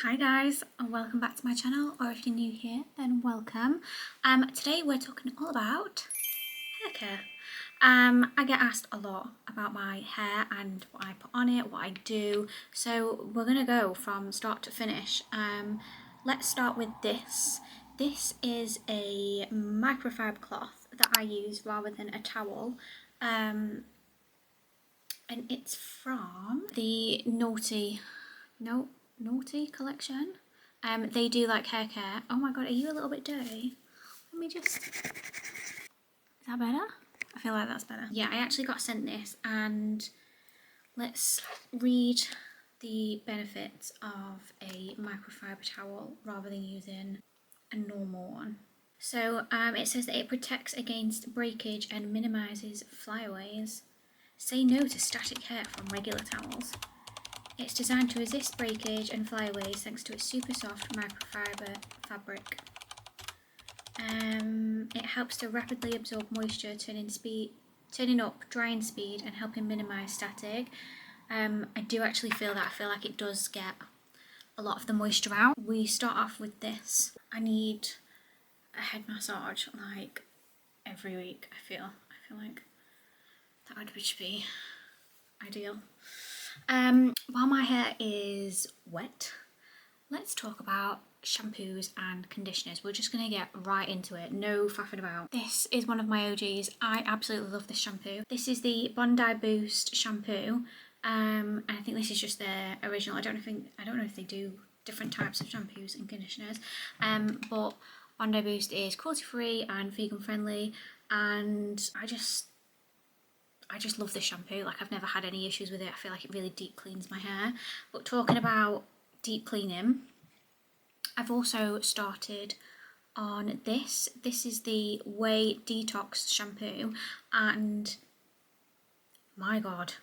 Hi guys, and welcome back to my channel, or if you're new here, then welcome. Today we're talking all about hair care. I get asked a lot about my hair and what I put on it, what I do, so we're gonna go from start to finish. Let's start with this. This is a microfiber cloth that I use rather than a towel. And it's from the Naughty collection. They do like hair care. Oh my god, are you a little bit dirty? Let me just... Is that better? I feel like that's better. Yeah, I actually got sent this, and let's read the benefits of a microfiber towel rather than using a normal one. So it says that it protects against breakage and minimises flyaways. Say no to static hair from regular towels. It's designed to resist breakage and flyaways thanks to its super soft microfiber fabric. It helps to rapidly absorb moisture, turning up drying speed and helping minimise static. I do actually feel that. I feel like it does get a lot of the moisture out. We start off with this. I need a head massage like every week. I feel like that would be ideal. While my hair is wet, let's talk about shampoos and conditioners. We're just going to get right into it, no faffing about. This is one of my OGs. I absolutely love this shampoo. This is the Bondi Boost shampoo, and I think this is just their original. I don't know if they do different types of shampoos and conditioners, but Bondi Boost is cruelty-free and vegan friendly, and I just love this shampoo. Like, I've never had any issues with it. I feel like it really deep cleans my hair. But talking about deep cleaning, I've also started on this. This is the Way Detox shampoo, and my god,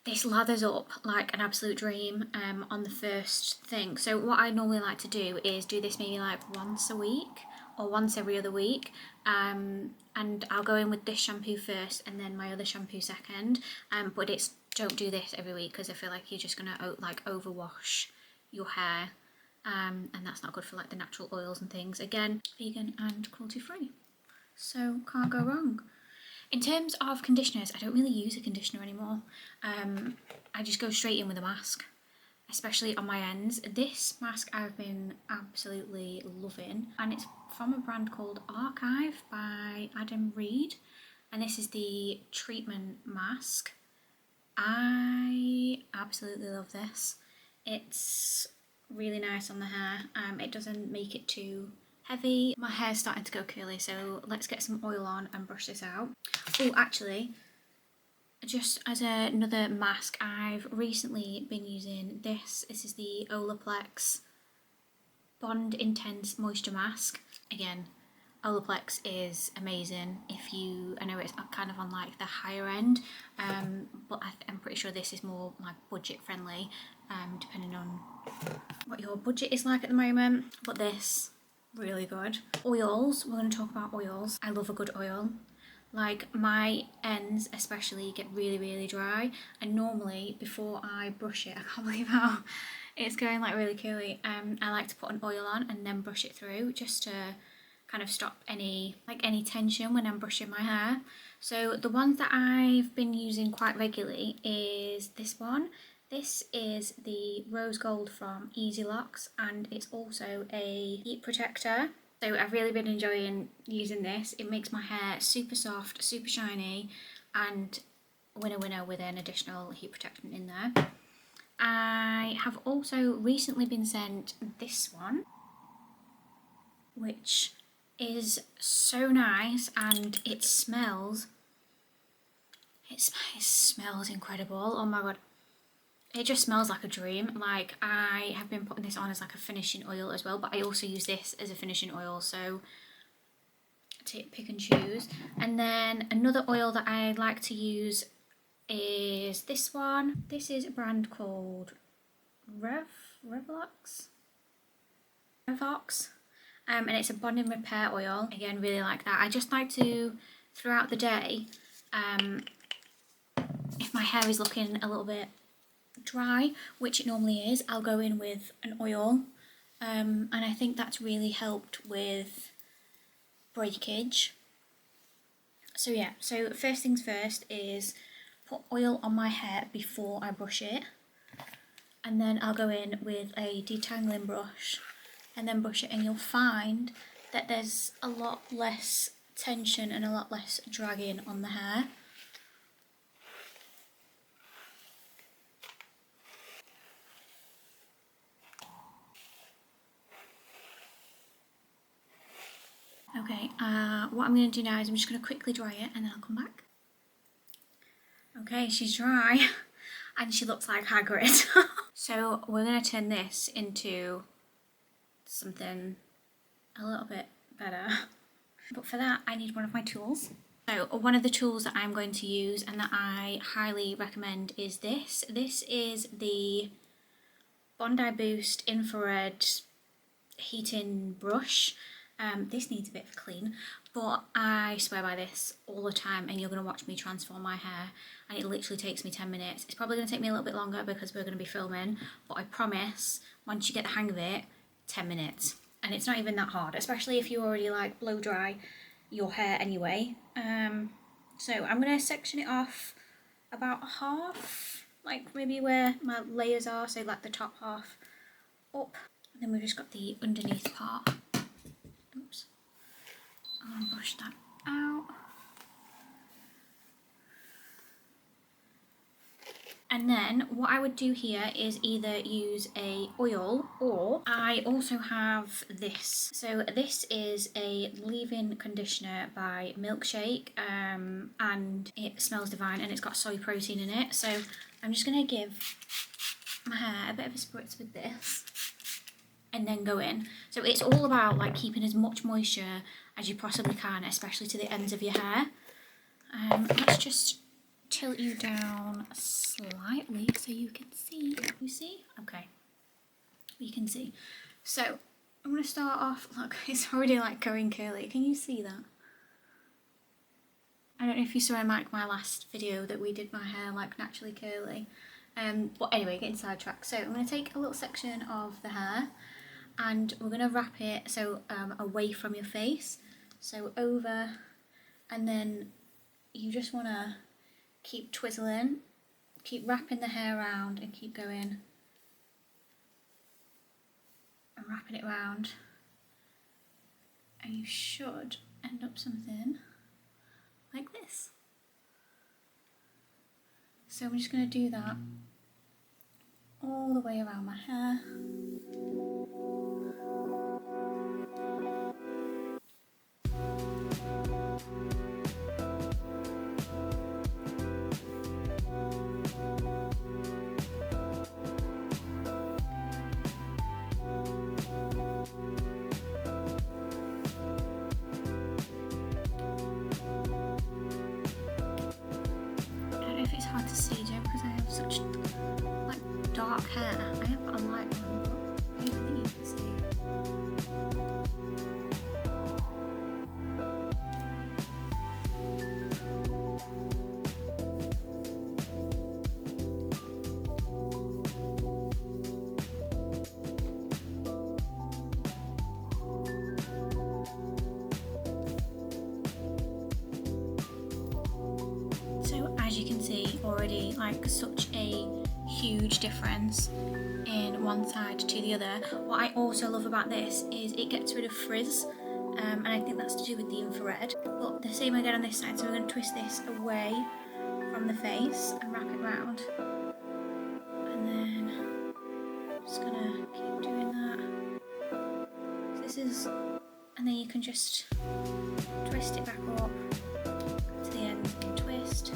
this lathers up like an absolute dream on the first thing. So what I normally like to do is do this maybe like once a week or once every other week, and I'll go in with this shampoo first and then my other shampoo second, but don't do this every week because I feel like you're just gonna like overwash your hair, and that's not good for like the natural oils and things. Again, vegan and cruelty free, so can't go wrong. In terms of conditioners, I don't really use a conditioner anymore. I just go straight in with a mask, especially on my ends. This mask I've been absolutely loving, and it's from a brand called Archive by Adam Reed, and this is the treatment mask. I absolutely love this. It's really nice on the hair. It doesn't make it too heavy. My hair's starting to go curly, so let's get some oil on and brush this out. Oh, actually, just as another mask, I've recently been using this. This is the Olaplex Bond Intense Moisture Mask. Again, Olaplex is amazing. I know it's kind of on like the higher end, but I'm pretty sure this is more like budget friendly, depending on what your budget is like at the moment. But this, really good. Oils, we're going to talk about oils. I love a good oil. Like, my ends especially get really dry, and normally before I brush it, I can't believe how it's going like really curly, I like to put an oil on and then brush it through just to kind of stop any tension when I'm brushing my hair. So the ones that I've been using quite regularly is this one. This is the Rose Gold from Easy Locks, and it's also a heat protector. So I've really been enjoying using this. It makes my hair super soft, super shiny, and winner with an additional heat protectant in there. I have also recently been sent this one, which is so nice, and it smells incredible. Oh my god, it just smells like a dream. Like, I have been putting this on as like a finishing oil as well, but I also use this as a finishing oil, so pick and choose. And then another oil that I like to use is this one. This is a brand called Revox, and it's a bonding repair oil. Again, really like that. I just like to, throughout the day, if my hair is looking a little bit dry, which it normally is, I'll go in with an oil, and I think that's really helped with breakage. So yeah, so first things first is put oil on my hair before I brush it, and then I'll go in with a detangling brush and then brush it, and you'll find that there's a lot less tension and a lot less dragging on the hair. Okay, what I'm going to do now is I'm just going to quickly dry it and then I'll come back. Okay, she's dry and she looks like Hagrid. So we're going to turn this into something a little bit better. But for that I need one of my tools. So one of the tools that I'm going to use and that I highly recommend is this. This is the Bondi Boost infrared heating brush. This needs a bit of a clean, but I swear by this all the time, and you're going to watch me transform my hair, and it literally takes me 10 minutes. It's probably going to take me a little bit longer because we're going to be filming, but I promise once you get the hang of it, 10 minutes. And it's not even that hard, especially if you already like blow dry your hair anyway. So I'm going to section it off about half, like maybe where my layers are, so like the top half up. And then we've just got the underneath part. Oops. I'll brush that out. And then what I would do here is either use a oil, or I also have this. So this is a leave-in conditioner by Milkshake, and it smells divine and it's got soy protein in it. So I'm just going to give my hair a bit of a spritz with this and then go in. So it's all about like keeping as much moisture as you possibly can, especially to the ends of your hair. Let's just tilt you down slightly so you can see. You see? Okay. You can see. So I'm going to start off, look, it's already like going curly. Can you see that? I don't know if you saw in like my last video that we did my hair like naturally curly. But anyway, getting sidetracked. So I'm going to take a little section of the hair and we're going to wrap it so away from your face. So over, and then you just want to keep twizzling, keep wrapping the hair around and keep going and wrapping it around, and you should end up something like this. So I'm just going to do that all the way around my hair. It's hard to see, Joe, because I have such like dark hair. I have got a light one, but I don't think you can see. So as you can see already, like such a huge difference in one side to the other. What I also love about this is it gets rid of frizz, and I think that's to do with the infrared. But the same again on this side, so we're going to twist this away from the face and wrap it round, and then I'm just going to keep doing that. So this is, and then you can just twist it back up to the end and twist.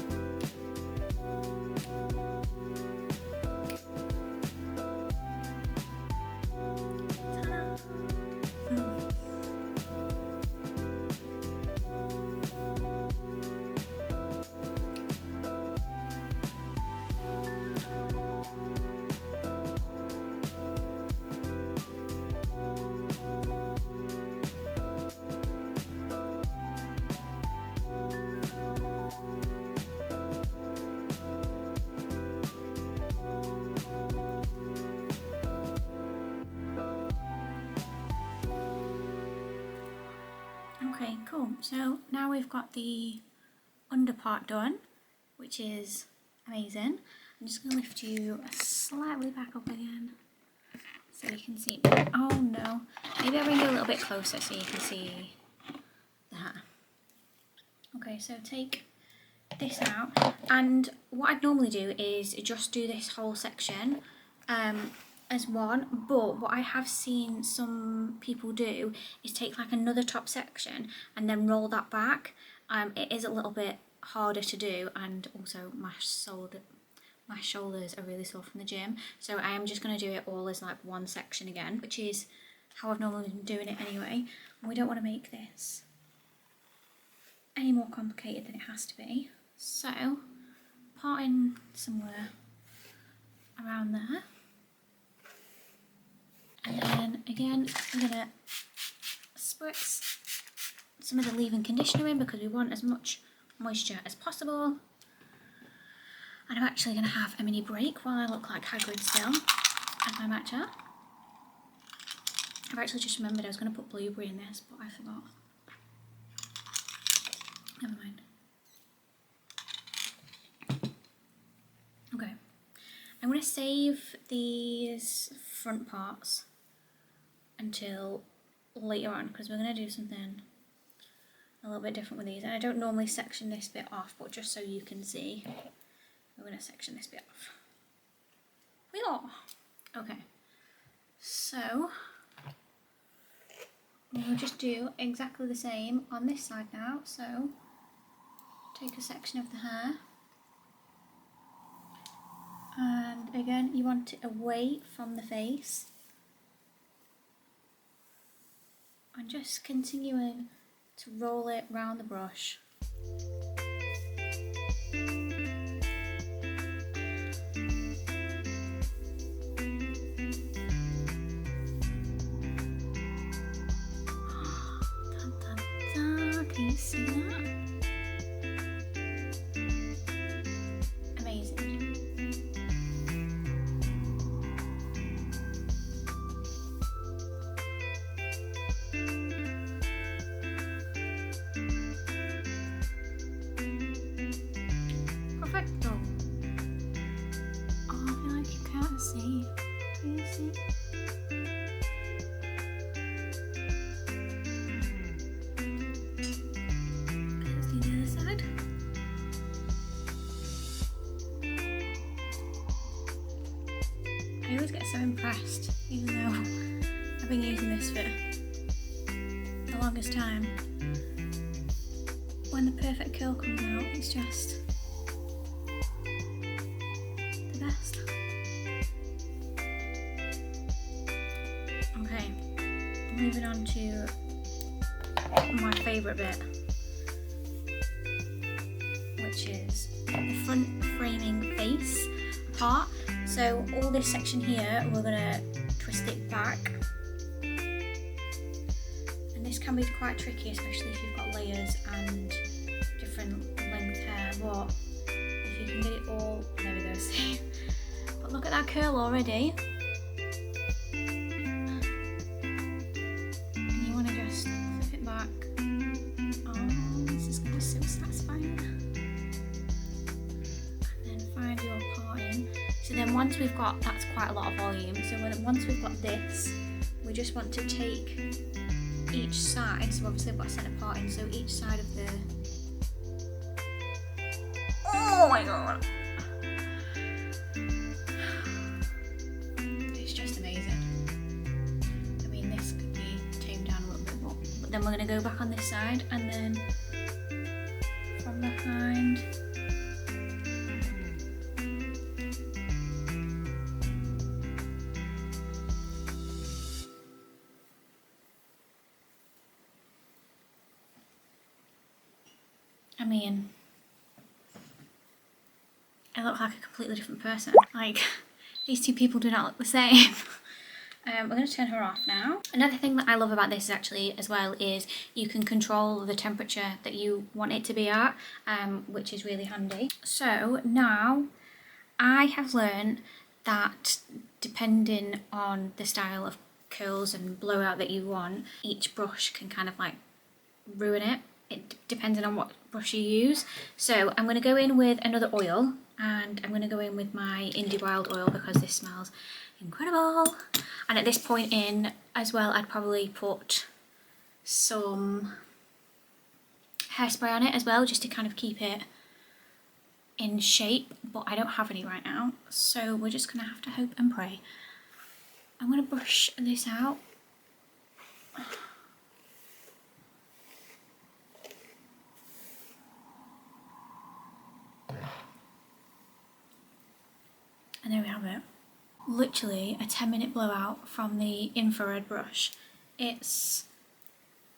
Cool, so now we've got the under part done, which is amazing. I'm just going to lift you slightly back up again so you can see. Oh no, maybe I'll bring you a little bit closer so you can see the hair. Okay, so take this out, and what I'd normally do is just do this whole section as one, but what I have seen some people do is take like another top section and then roll that back. It is a little bit harder to do, and also my shoulders are really sore from the gym, so I am just going to do it all as like one section again, which is how I've normally been doing it anyway, and we don't want to make this any more complicated than it has to be. So parting somewhere around there, and then again I'm going to spritz some of the leave-in conditioner in because we want as much moisture as possible. And I'm actually going to have a mini break while I look like Hagrid still as my matcha. I've actually just remembered I was going to put blueberry in this, but I forgot. Never mind. Okay, I'm going to save these front parts until later on because we're going to do something a little bit different with these. And I don't normally section this bit off, but just so you can see, we're going to section this bit off. We are. Okay, so we'll just do exactly the same on this side now. So take a section of the hair, and again you want it away from the face, and just continuing to roll it round the brush. Dun, dun, dun. Can you see that? Amazing. Perfecto. Oh, I feel like you can't see. Can you see? Let's do the other side. I always get so impressed, even though I've been using this for the longest time. When the perfect curl comes out, it's just the best. Okay, moving on to my favourite bit, which is the front framing face part. So all this section here, we're going to twist it back. And this can be quite tricky, especially if you've got layers and different length hair, but if you can get it all, there we go, see. But look at that curl already. And you want to just flip it back. Oh, this is going to be so satisfying. And then find your parting. So then once we've got, that's quite a lot of volume, so once we've got this, we just want to take each side, so obviously I've got a centre parting, so each side of the, oh my god, it's just amazing. I mean, this could be tamed down a little bit more, but then we're going to go back on this side, and then from behind, I mean, I look like a completely different person. Like, these two people do not look the same. We're going to turn her off now. Another thing that I love about this actually as well is you can control the temperature that you want it to be at, which is really handy. So now I have learned that depending on the style of curls and blowout that you want, each brush can kind of like ruin it. It depends on what brush you use. So I'm going to go in with another oil, and I'm going to go in with my Indie Wild oil because this smells incredible. And at this point in as well, I'd probably put some hairspray on it as well, just to kind of keep it in shape, but I don't have any right now, so we're just gonna have to hope and pray. I'm gonna brush this out. And there we have it. Literally a 10-minute blowout from the infrared brush. It's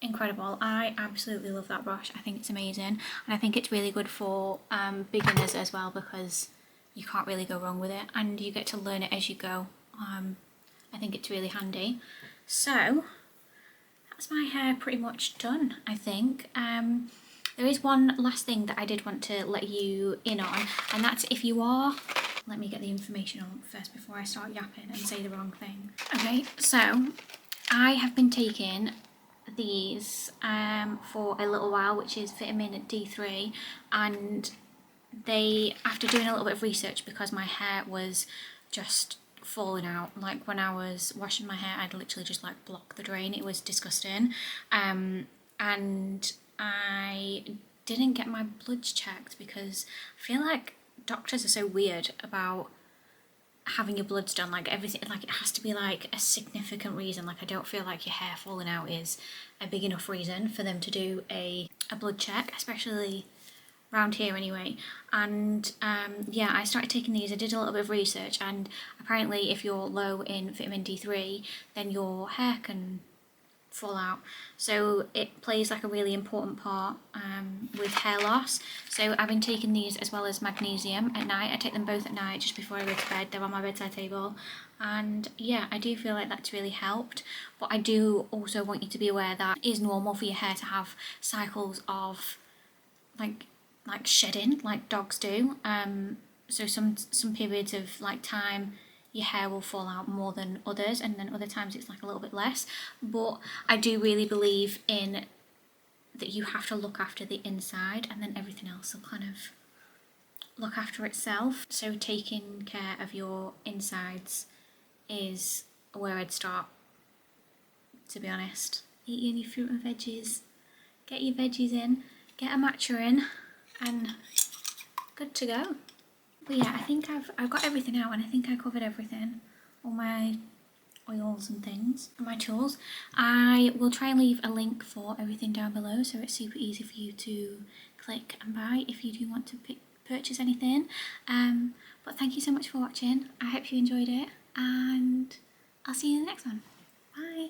incredible. I absolutely love that brush. I think it's amazing, and I think it's really good for beginners as well, because you can't really go wrong with it and you get to learn it as you go. I think it's really handy. So that's my hair pretty much done, I think. There is one last thing that I did want to let you in on, and that's if you are... Let me get the information on first before I start yapping and say the wrong thing. Okay, so I have been taking these for a little while, which is vitamin D3, and they, after doing a little bit of research, because my hair was just falling out, like when I was washing my hair I'd literally just like block the drain. It was disgusting, and I didn't get my bloods checked because I feel like doctors are so weird about having your bloods done. Like everything, like it has to be like a significant reason. Like I don't feel like your hair falling out is a big enough reason for them to do a blood check, especially around here anyway. And yeah, I started taking these. I did a little bit of research, and apparently if you're low in vitamin D3 then your hair can fall out, so it plays like a really important part with hair loss. So I've been taking these as well as magnesium at night. I take them both at night just before I go to bed. They're on my bedside table, and yeah, I do feel like that's really helped. But I do also want you to be aware that it is normal for your hair to have cycles of like shedding, like dogs do. So some periods of like time your hair will fall out more than others, and then other times it's like a little bit less. But I do really believe in that you have to look after the inside, and then everything else will kind of look after itself. So taking care of your insides is where I'd start, to be honest. Eat any fruit and veggies, get your veggies in, get a matcha in, and good to go. But yeah, I think I've got everything out, and I think I covered everything, all my oils and things, and my tools. I will try and leave a link for everything down below, so it's super easy for you to click and buy if you do want to purchase anything. But thank you so much for watching. I hope you enjoyed it, and I'll see you in the next one. Bye.